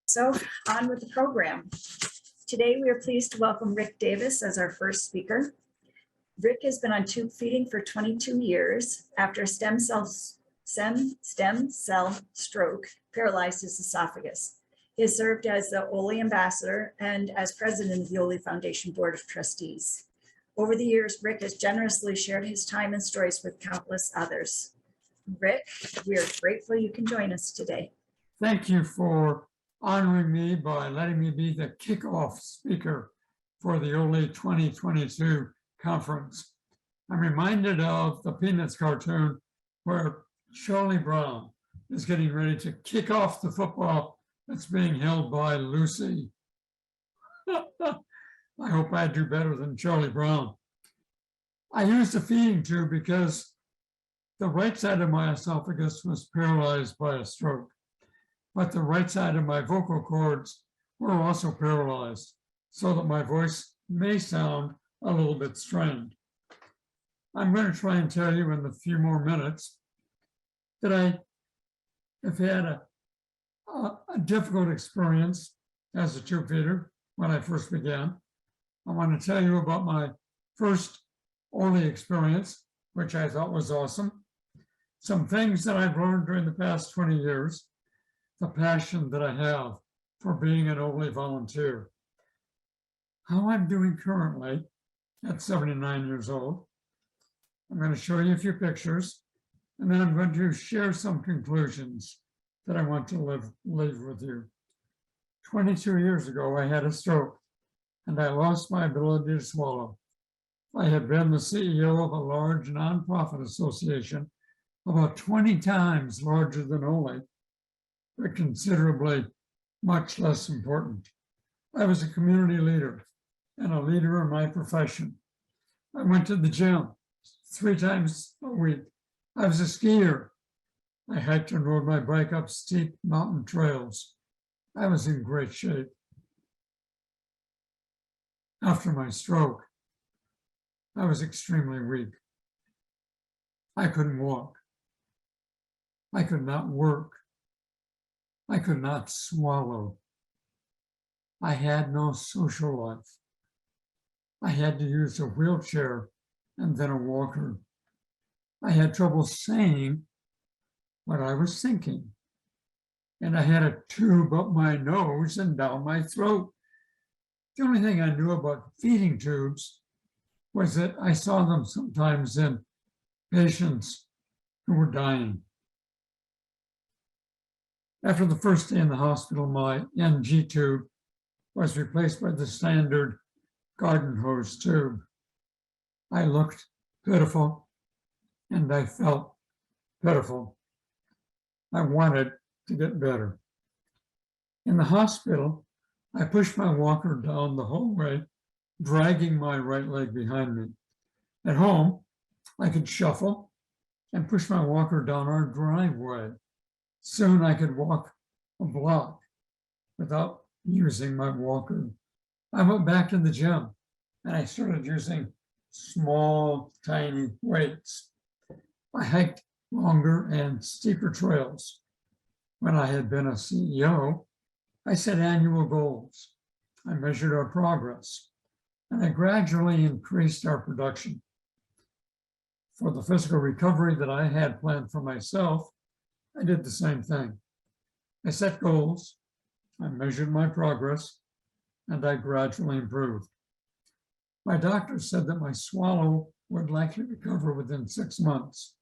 So on with the program. Today, we are pleased to welcome Rick Davis as our first speaker. Rick has been on tube feeding for 22 years after stem cell stroke paralyzed his esophagus. He has served as the Oley ambassador and as president of the Oley Foundation Board of Trustees. Over the years, Rick has generously shared his time and stories with countless others. Rick, we are grateful you can join us today. Thank you for honoring me by letting me be the kickoff speaker for the Oley 2022 conference. I'm reminded of the Peanuts cartoon where Charlie Brown is getting ready to kick off the football that's being held by Lucy. I hope I do better than Charlie Brown. I used a feeding tube because the right side of my esophagus was paralyzed by a stroke, but the right side of my vocal cords were also paralyzed, so that my voice may sound a little bit strained. I'm going to try and tell you in the few more minutes that I have had a difficult experience as a tube feeder when I first began. I want to tell you about my first Oley experience, which I thought was awesome. Some things that I've learned during the past 20 years, the passion that I have for being an Oley volunteer, how I'm doing currently at 79 years old. I'm going to show you a few pictures, and then I'm going to share some conclusions that I want to leave with you. 22 years ago, I had a stroke, and I lost my ability to swallow. I had been the CEO of a large nonprofit association, about 20 times larger than Oley, but considerably much less important. I was a community leader and a leader in my profession. I went to the gym 3 times a week. I was a skier. I hiked and rode my bike up steep mountain trails. I was in great shape. After my stroke, I was extremely weak. I couldn't walk. I could not work. I could not swallow. I had no social life. I had to use a wheelchair and then a walker. I had trouble saying what I was thinking. And I had a tube up my nose and down my throat. The only thing I knew about feeding tubes was that I saw them sometimes in patients who were dying. After the first day in the hospital, my NG tube was replaced by the standard garden hose tube. I looked pitiful and I felt pitiful. I wanted to get better. In the hospital, I pushed my walker down the hallway, dragging my right leg behind me. At home, I could shuffle and push my walker down our driveway. Soon I could walk a block without using my walker. I went back to the gym and I started using small, tiny weights. I hiked longer and steeper trails. When I had been a CEO, I set annual goals. I measured our progress, and I gradually increased our production. For the physical recovery that I had planned for myself, I did the same thing. I set goals, I measured my progress, and I gradually improved. My doctor said that my swallow would likely recover within 6 months.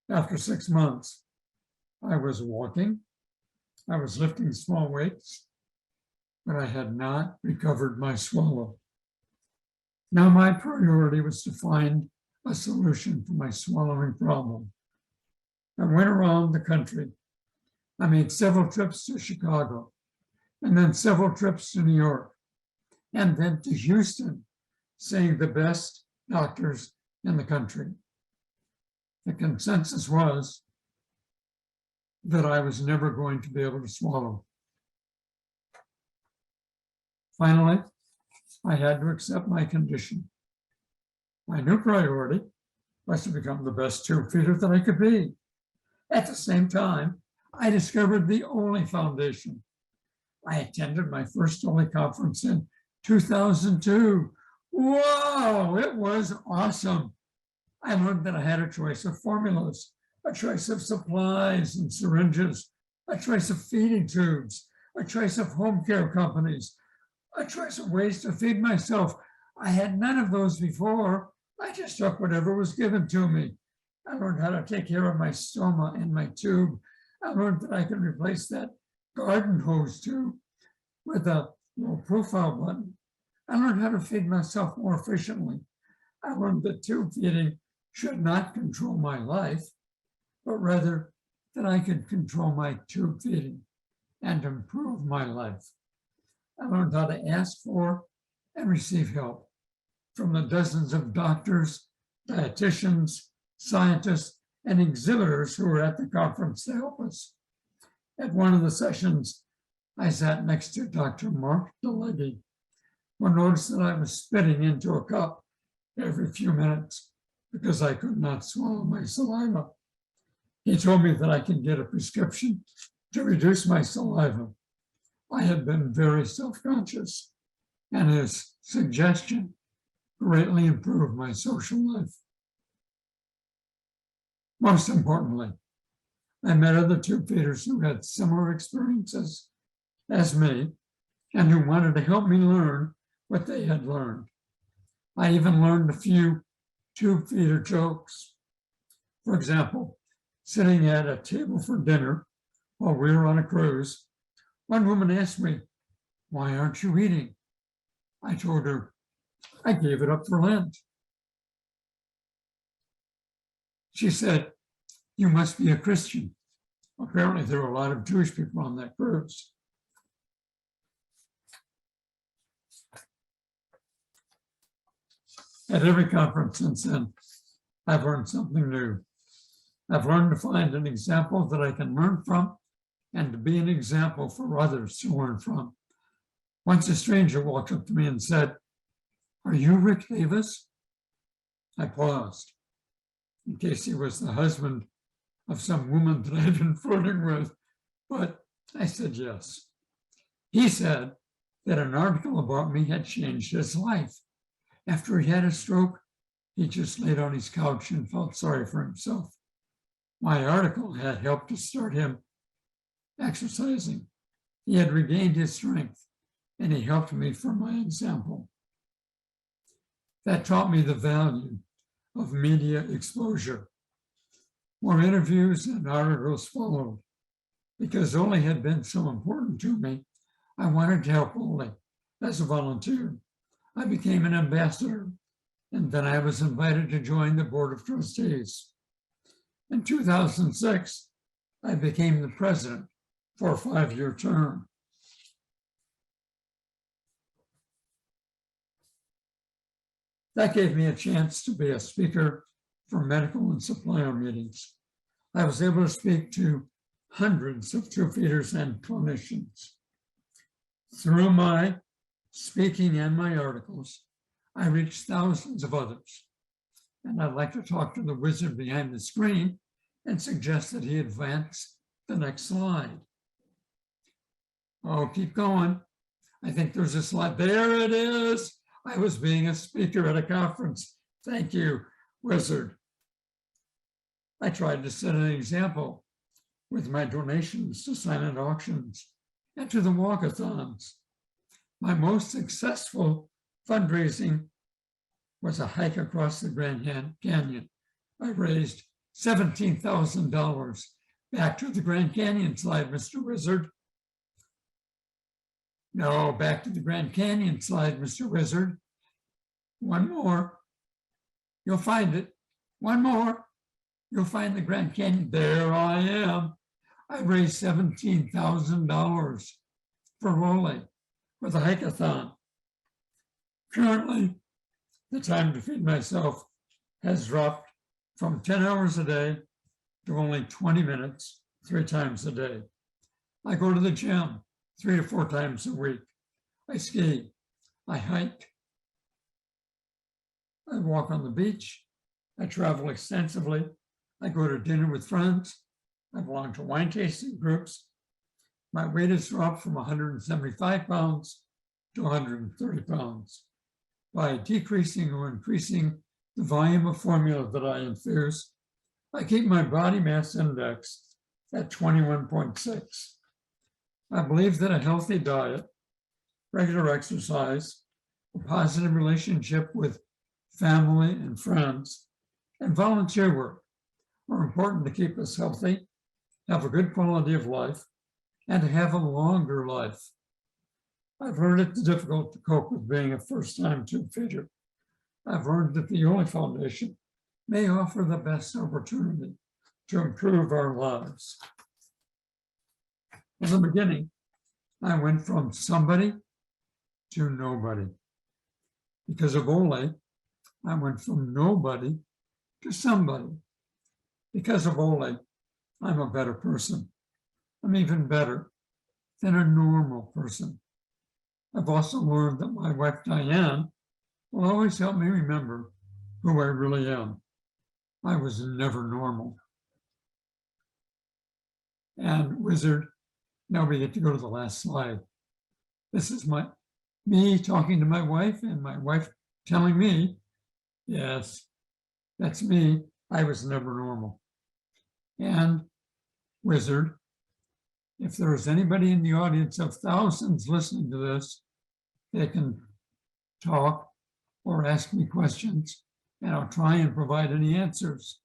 After 6 months, I was walking, I was lifting small weights, but I had not recovered my swallow. Now my priority was to find a solution for my swallowing problem. I went around the country. I made several trips to Chicago, and then several trips to New York, and then to Houston, seeing the best doctors in the country. The consensus was that I was never going to be able to swallow. Finally, I had to accept my condition. My new priority was to become the best tube feeder that I could be. At the same time, I discovered the Oley Foundation. I attended my first Oley conference in 2002. Whoa, it was awesome. I learned that I had a choice of formulas, a choice of supplies and syringes, a choice of feeding tubes, a choice of home care companies, a choice of ways to feed myself. I had none of those before. I just took whatever was given to me. I learned how to take care of my stoma and my tube. I learned that I could replace that garden hose tube with a low profile button. I learned how to feed myself more efficiently. I learned that tube feeding should not control my life, but rather that I could control my tube feeding and improve my life. I learned how to ask for and receive help from the dozens of doctors, dietitians, scientists, and exhibitors who were at the conference to help us. At one of the sessions, I sat next to Dr. Mark DeLegge, who noticed that I was spitting into a cup every few minutes because I could not swallow my saliva. He told me that I could get a prescription to reduce my saliva. I had been very self-conscious, and his suggestion greatly improved my social life. Most importantly, I met other tube feeders who had similar experiences as me and who wanted to help me learn what they had learned. I even learned a few tube feeder jokes. For example, sitting at a table for dinner while we were on a cruise, one woman asked me, "Why aren't you eating?" I told her, "I gave it up for Lent." She said, "You must be a Christian." Apparently, there were a lot of Jewish people on that cruise. At every conference since then, I've learned something new. I've learned to find an example that I can learn from and to be an example for others to learn from. Once a stranger walked up to me and said, "Are you Rick Davis?" I paused, in case he was the husband of some woman that I had been flirting with, but I said yes. He said that an article about me had changed his life. After he had a stroke, he just laid on his couch and felt sorry for himself. My article had helped to start him exercising. He had regained his strength, and he helped me from my example. That taught me the value of media exposure. More interviews and articles followed. Because Oley had been so important to me, I wanted to help Oley as a volunteer. I became an ambassador, and then I was invited to join the board of trustees. In 2006, I became the president for a 5-year term. That gave me a chance to be a speaker for medical and supplier meetings. I was able to speak to hundreds of tube feeders and clinicians. Through my speaking and my articles, I reached thousands of others. And I'd like to talk to the wizard behind the screen and suggest that he advance the next slide. Oh, keep going. I think there's a slide. There it is. I was being a speaker at a conference. Thank you, wizard. I tried to set an example with my donations to silent auctions and to the walkathons. My most successful fundraising was a hike across the Grand Canyon. I raised $17,000. Back to the Grand Canyon slide, Mr. Wizard. No, back to the Grand Canyon slide, Mr. Wizard. One more. You'll find it. One more. You'll find the Grand Canyon. There I am. I raised $17,000 for Oley with a hike-a-thon. Currently, the time to feed myself has dropped from 10 hours a day to only 20 minutes, 3 times a day. I go to the gym 3 to 4 times a week. I ski, I hike, I walk on the beach, I travel extensively, I go to dinner with friends, I belong to wine tasting groups. My weight has dropped from 175 pounds to 130 pounds by decreasing or increasing the volume of formula that I infuse. I keep my body mass index at 21.6. I believe that a healthy diet, regular exercise, a positive relationship with family and friends, and volunteer work are important to keep us healthy, have a good quality of life, and to have a longer life. I've learned it's difficult to cope with being a first-time tube feeder. I've learned that the Oley Foundation may offer the best opportunity to improve our lives. In the beginning, I went from somebody to nobody. Because of Oley, I went from nobody to somebody. Because of Oley, I'm a better person. I'm even better than a normal person. I've also learned that my wife, Diane, will always help me remember who I really am. I was never normal. And Wizard, now we get to go to the last slide. This is me talking to my wife and my wife telling me, yes, that's me. I was never normal. And Wizard, if there is anybody in the audience of thousands listening to this, they can talk or ask me questions, and I'll try and provide any answers.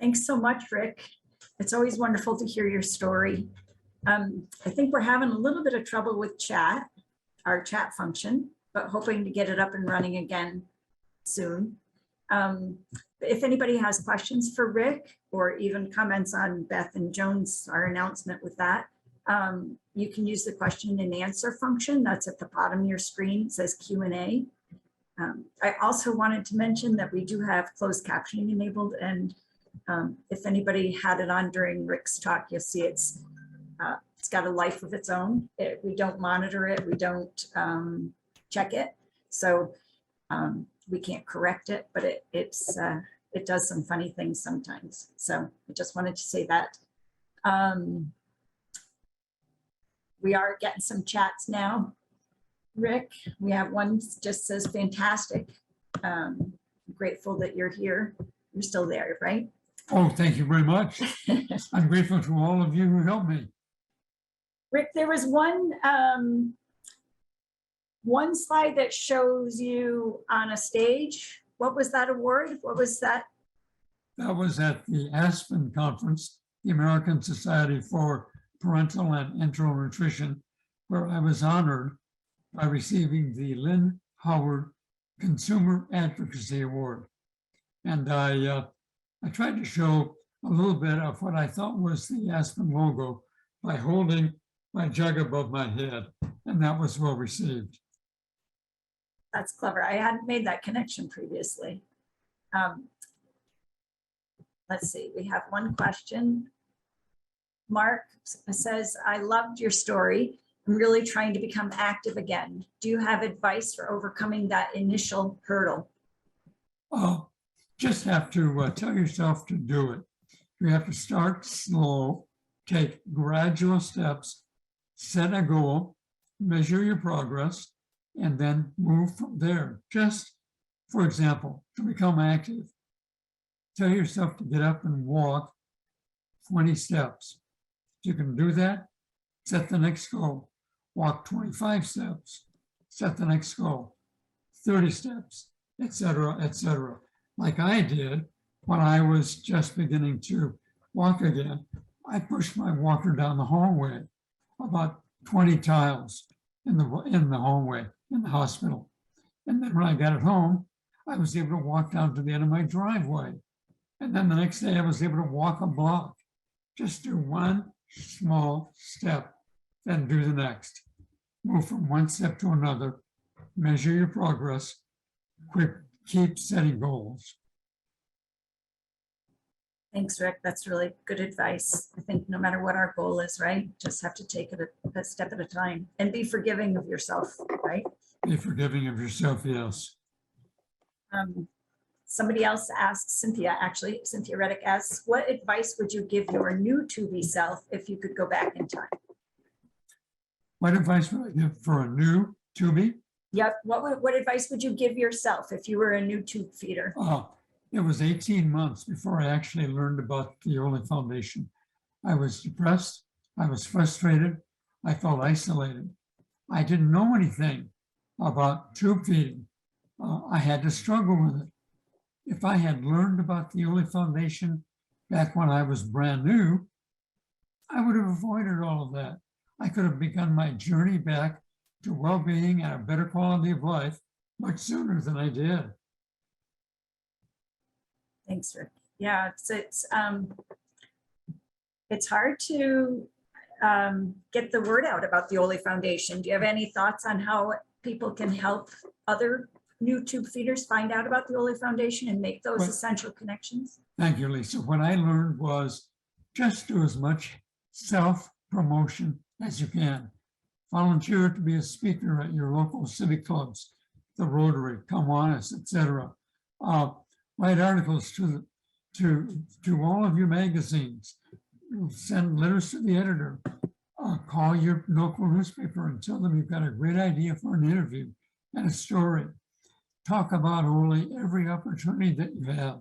Thanks so much, Rick. It's always wonderful to hear your story. I think we're having a little bit of trouble with chat, our chat function, but hoping to get it up and running again soon. If anybody has questions for Rick or even comments on Beth and Jones, our announcement with that, you can use the question and answer function that's at the bottom of your screen. It says Q&A. I also wanted to mention that we do have closed captioning enabled, and if anybody had it on during Rick's talk, you'll see it's got a life of its own. We don't monitor it, we don't check it, so we can't correct it, but it does some funny things sometimes. So I just wanted to say that. We are getting some chats now. Rick, we have one just says fantastic. Grateful that you're here. You're still there, right? Oh, thank you very much. I'm grateful to all of you who helped me. Rick, there was one slide that shows you on a stage. What was that award? What was that? That was at the Aspen Conference, the American Society for Parental and Enteral Nutrition, where I was honored by receiving the Lynn Howard Consumer Advocacy Award. And I tried to show a little bit of what I thought was the Aspen logo by holding my jug above my head, and that was well received. That's clever. I hadn't made that connection previously. Let's see, we have one question. Mark says, I loved your story. I'm really trying to become active again. Do you have advice for overcoming that initial hurdle? Just have to tell yourself to do it. You have to start slow, take gradual steps, set a goal, measure your progress, and then move from there. Just, for example, to become active, tell yourself to get up and walk 20 steps. If you can do that, set the next goal. Walk 25 steps, set the next goal, 30 steps, etc., etc. Like I did when I was just beginning to walk again. I pushed my walker down the hallway, about 20 tiles in the hallway in the hospital. And then when I got at home, I was able to walk down to the end of my driveway. And then the next day I was able to walk a block. Just do one small step, then do the next. Move from one step to another, measure your progress, keep setting goals. Thanks, Rick. That's really good advice. I think no matter what our goal is, right? Just have to take it a step at a time and be forgiving of yourself, right? Be forgiving of yourself, yes. Somebody else asks, Cynthia Reddick asks, what advice would you give your new to-be self if you could go back in time? What advice would I give for a new to-be? Yep. What advice would you give yourself if you were a new tube feeder? It was 18 months before I actually learned about the Oley Foundation. I was depressed. I was frustrated. I felt isolated. I didn't know anything about tube feeding. I had to struggle with it. If I had learned about the Oley Foundation back when I was brand new, I would have avoided all of that. I could have begun my journey back to well-being and a better quality of life much sooner than I did. Thanks, Rick. Yeah, it's hard to get the word out about the Oley Foundation. Do you have any thoughts on how people can help other new tube feeders find out about the Oley Foundation and make those essential connections? Thank you, Lisa. What I learned was just do as much self-promotion as you can. Volunteer to be a speaker at your local civic clubs, the Rotary, Kiwanis, etc. Write articles to all of your magazines. Send letters to the editor. Call your local newspaper and tell them you've got a great idea for an interview and a story. Talk about Oley every opportunity that you have.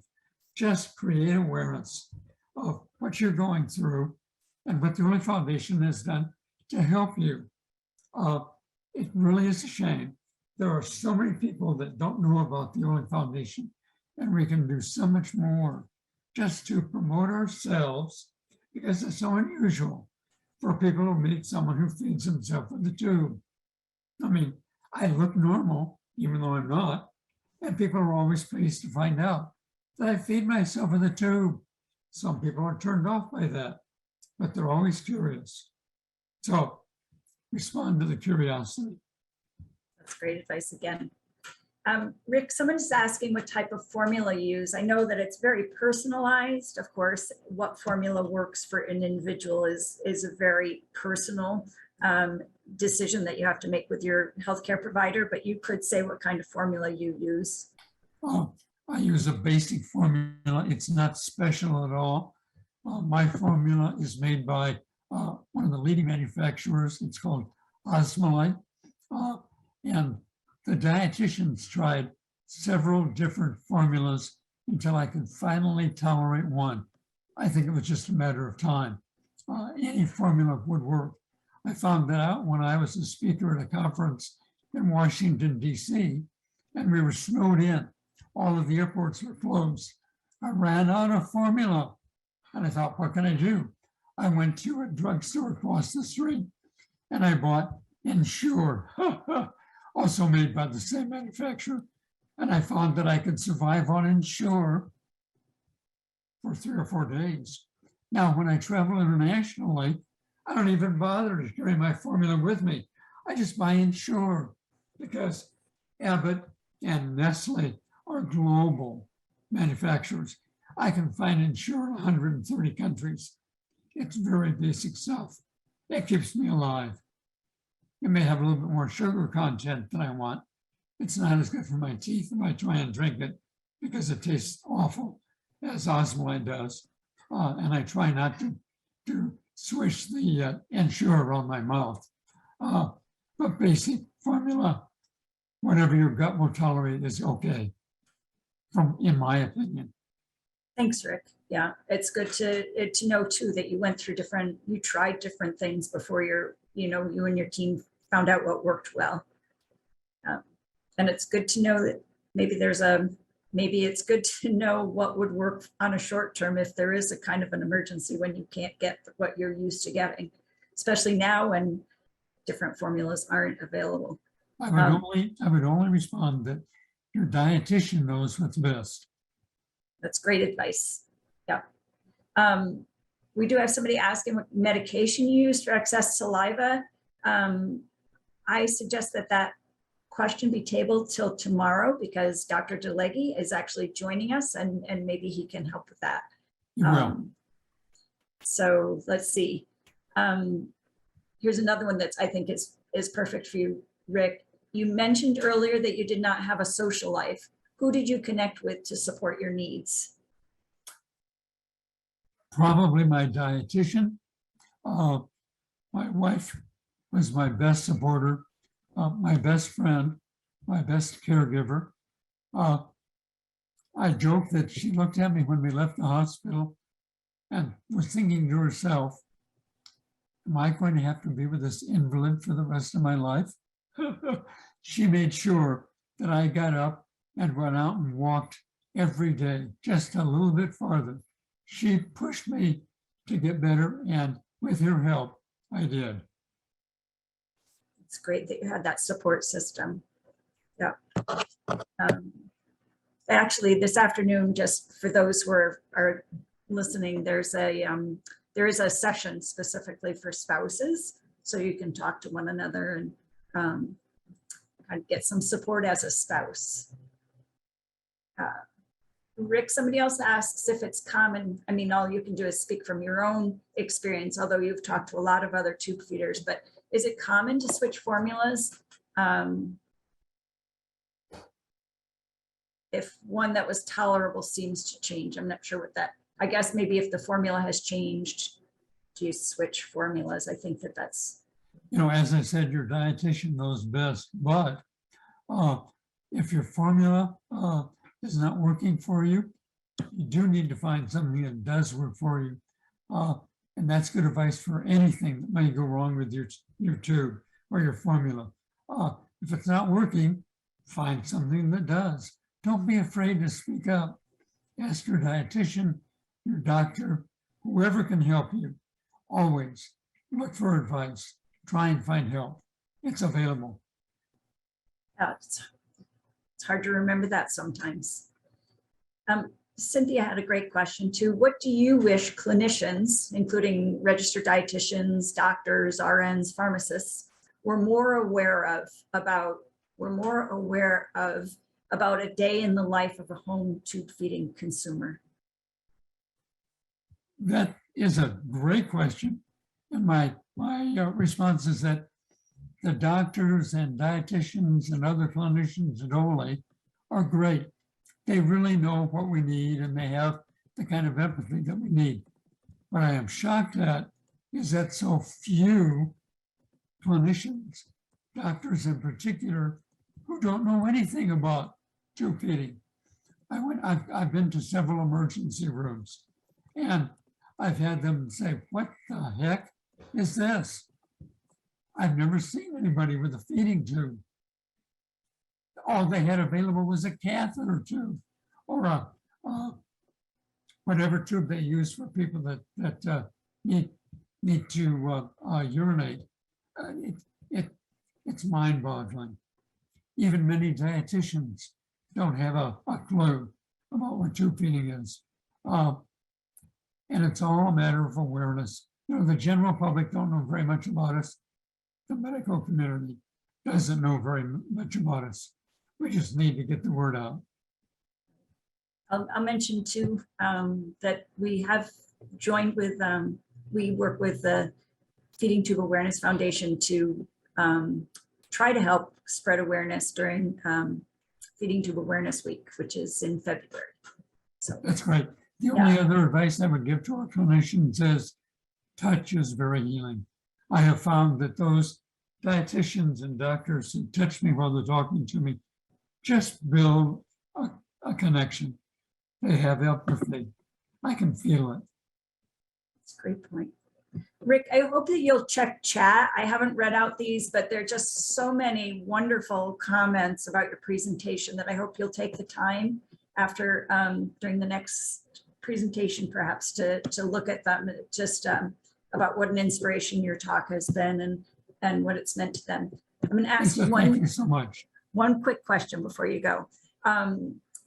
Just create awareness of what you're going through and what the Oley Foundation has done to help you. It really is a shame. There are so many people that don't know about the Oley Foundation, and we can do so much more just to promote ourselves, because it's so unusual for people to meet someone who feeds himself with a tube. I mean, I look normal, even though I'm not, and people are always pleased to find out that I feed myself with a tube. Some people are turned off by that, but they're always curious. So respond to the curiosity. That's great advice again. Rick, someone is asking what type of formula you use. I know that it's very personalized. Of course, what formula works for an individual is a very personal decision that you have to make with your healthcare provider, but you could say what kind of formula you use. I use a basic formula. It's not special at all. My formula is made by one of the leading manufacturers. It's called Oley. And the dietitians tried several different formulas until I could finally tolerate one. I think it was just a matter of time. Any formula would work. I found that out when I was a speaker at a conference in Washington, DC, and we were snowed in. All of the airports were closed. I ran out of formula, and I thought, what can I do? I went to a drugstore across the street, and I bought Ensure, also made by the same manufacturer. And I found that I could survive on Ensure for 3 or 4 days. Now, when I travel internationally, I don't even bother to carry my formula with me. I just buy Ensure because Abbott and Nestle are global manufacturers. I can find Ensure in 130 countries. It's very basic stuff. It keeps me alive. It may have a little bit more sugar content than I want. It's not as good for my teeth if I try and drink it because it tastes awful, as Oley does. And I try not to swish the Ensure around my mouth. But basic formula, whatever your gut will tolerate is okay, in my opinion. Thanks, Rick. Yeah, it's good to know too that you went through you tried different things before you and your team found out what worked well. And it's good to know that maybe it's good to know what would work on a short term if there is a kind of an emergency when you can't get what you're used to getting, especially now when different formulas aren't available. I would only respond that your dietitian knows what's best. That's great advice. Yeah. We do have somebody asking what medication you use for excess saliva. I suggest that question be tabled till tomorrow because Dr. DeLegge is actually joining us and maybe he can help with that. So let's see. Here's another one that I think is perfect for you, Rick. You mentioned earlier that you did not have a social life. Who did you connect with to support your needs? Probably my dietitian. My wife was my best supporter, my best friend, my best caregiver. I joke that she looked at me when we left the hospital and was thinking to herself, am I going to have to be with this invalid for the rest of my life? She made sure that I got up and went out and walked every day, just a little bit farther. She pushed me to get better, and with her help, I did. It's great that you had that support system. Yeah. Actually, this afternoon, just for those who are listening, there is a session specifically for spouses, so you can talk to one another and kind of get some support as a spouse. Rick, somebody else asks if it's common. I mean, all you can do is speak from your own experience, although you've talked to a lot of other tube feeders, but is it common to switch formulas? If one that was tolerable seems to change, I'm not sure what that, I guess maybe if the formula has changed, do you switch formulas? I think that's. As I said, your dietitian knows best, but if your formula is not working for you, you do need to find something that does work for you. And that's good advice for anything that may go wrong with your tube or your formula. If it's not working, find something that does. Don't be afraid to speak up. Ask your dietitian, your doctor, whoever can help you. Always look for advice. Try and find help. It's available. It's hard to remember that sometimes. Cynthia had a great question too. What do you wish clinicians, including registered dietitians, doctors, RNs, pharmacists, were more aware of about a day in the life of a home tube feeding consumer? That is a great question. And my response is that the doctors and dietitians and other clinicians at Oley are great. They really know what we need, and they have the kind of empathy that we need. What I am shocked at is that so few clinicians, doctors in particular, who don't know anything about tube feeding. I've been to several emergency rooms, and I've had them say, what the heck is this? I've never seen anybody with a feeding tube. All they had available was a catheter tube or a whatever tube they use for people that need to urinate. It's mind-boggling. Even many dietitians don't have a clue about what tube feeding is. And it's all a matter of awareness. The general public don't know very much about us. The medical community doesn't know very much about us. We just need to get the word out. I'll mention too that we have joined with, we work with the Feeding Tube Awareness Foundation to try to help spread awareness during Feeding Tube Awareness Week, which is in February. So that's great. The only other advice I would give to our clinicians is touch is very healing. I have found that those dietitians and doctors who touch me while they're talking to me just build a connection. They have empathy. I can feel it. That's a great point. Rick, I hope that you'll check chat. I haven't read out these, but there are just so many wonderful comments about your presentation that I hope you'll take the time after during the next presentation perhaps to look at them, just about what an inspiration your talk has been and what it's meant to them. I'm going to ask you Thank you so much. One quick question before you go.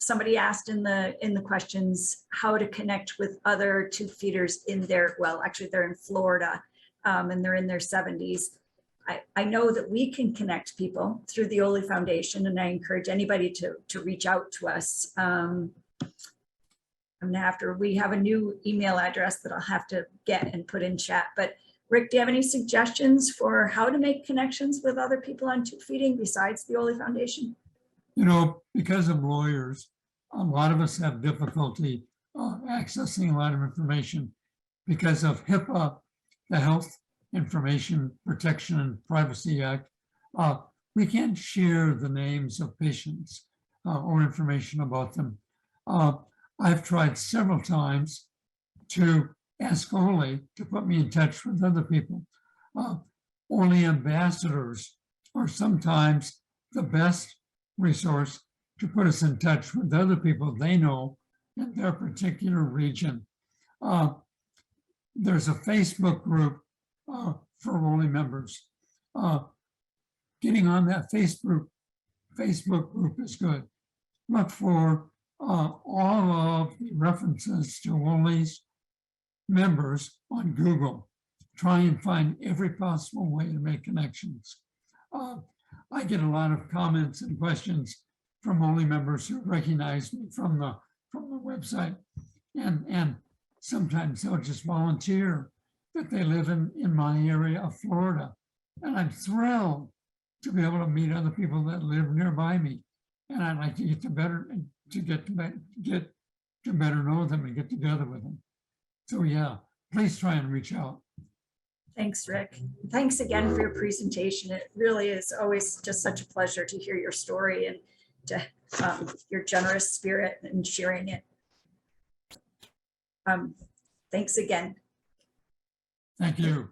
Somebody asked in the questions how to connect with other tube feeders in their, well, actually they're in Florida and they're in their 70s. I know that we can connect people through the Oley Foundation, and I encourage anybody to reach out to us. We have a new email address that I'll have to get and put in chat, but Rick, do you have any suggestions for how to make connections with other people on tube feeding besides the Oley Foundation? You know, because of lawyers, a lot of us have difficulty accessing a lot of information because of HIPAA, the Health Information Protection and Privacy Act. We can't share the names of patients or information about them. I've tried several times to ask Oley to put me in touch with other people. Oley ambassadors are sometimes the best resource to put us in touch with other people they know in their particular region. There's a Facebook group for Oley members. Getting on that Facebook group is good. Look for all of the references to Oley's members on Google. Try and find every possible way to make connections. I get a lot of comments and questions from Oley members who recognize me from the website, and sometimes they'll just volunteer that they live in my area of Florida, and I'm thrilled to be able to meet other people that live nearby me, and I'd like to get to better know them and get together with them. So yeah, please try and reach out. Thanks, Rick. Thanks again for your presentation. It really is always just such a pleasure to hear your story and to your generous spirit in sharing it. Thanks again. Thank you.